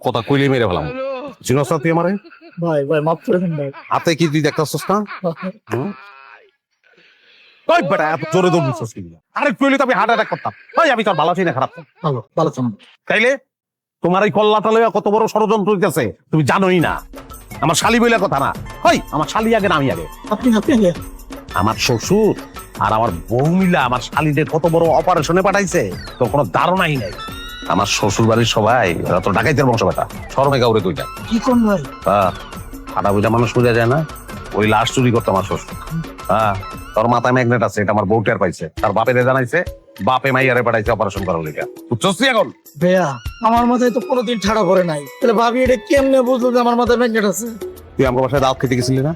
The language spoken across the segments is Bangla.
কথা কইলে মেরে ফেলাম। চিনস না তুই আমারে? ভাই ভাই মাফ করে দেন ভাই। হাতে কি তুই দেখতেছস না? ওই বেটা এত জোরে দৌড়ছিস কি? আরেকটু হইলে তো আমি হার্ট অ্যাটাক করতাম। ওই আমি তোর ভালো আছি না খারাপ? ভালো ভালো চান। তাইলে তোমার এই কল্লাটা লইয়া কত বড় ষড়যন্ত্র হইতেছে তুমি জানোই না। আমার শালি বইলা কথা না। ওই আমার শালি আগে না আমি আগে? আপনি আপনি আগে। আমার শ্বশুর আর আমার বউ মিলা আমার শালিদের কত বড় অপারেশনে পাঠাইছে তোর কোনো ধারণাই নাই। আমার শ্বশুর বাড়ির সবাই ওরা তো ডাকাইতের বংশ বেটা, শরমে কাউরে কইটা। কি কোন ভাই? ফাটা বুঝা মানুষ বোঝা যায় না, ওই লাশ চুরি করতো আমার শ্বশুর। তোর মাথায় ম্যাগনেট আছে, এটা আমার বউ টের পাইছে, তার বাপেরে জানাইছে, বাপে মাইয়ারে পাঠাইছে অপারেশন করার লিগা। বুঝছস তুই এখন? ভাইয়া আমার মাথায় তো কোনোদিন ঠাড়া করে নাই, তাহলে ভাবি এটা কেমনে বুঝলো যে আমার মাথায় ম্যাগনেট আছে? তুই আমার বাসায় দাওয়াত খেতে গেছিলি না?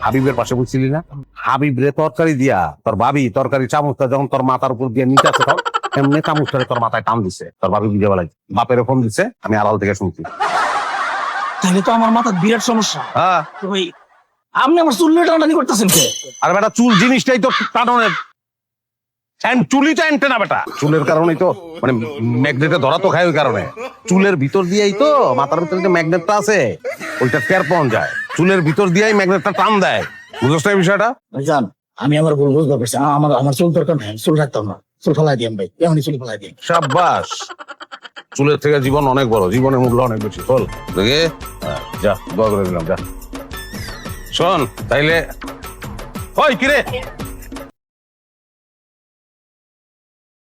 হাবিবের পাশে বুঝছিলি না? হাবিব রে তরকারি দিয়া তোর ভাবি তরকারি চামচটা যখন তোর মাথার উপর দিয়ে নিতে আছে, এমনি চামচটারে তোর মাথায় টান দিছে, তোর ভাবি বুঝে বেলায় বাপের ফোন দিছে, আমি আড়াল থেকে শুনছি। তাহলে তো আমার মাথার বিরাট সমস্যা। হ্যাঁ, তো ভাই আপনি আমার চুল টানাটানি করতেছেন কে? আর বেটা চুল জিনিসটাই তো টাননের, চুলিটা এনতে না বেটা, চুলের কারণেই তো মানে ম্যাগনেটে ধরা তো খায়, ওই কারণে চুলের ভিতর দিয়েই তো মাথার ভিতরে যে ম্যাগনেটটা আছে ওইটা টের পাওয়া যায়, চুলের ভিতর দিয়েই ম্যাগনেটটা টান দেয়। বুঝছ না এই বিষয়টা? জান আমি আমার ভুল বুঝতে পারছি, আমার আমার চুল দরকার নাই, চুল রাখতাম না, চুল ফেলাই দিয়াম ভাই, এমনি চুল ফেলাই দিয়াম। সাব্বাস, চুলের থেকে জীবন অনেক বড়, জীবনের মূল্য অনেক বেশি। চল দেখে যা, দোয়া করে দিলাম, যা। শোন তাইলে, ওই কিরে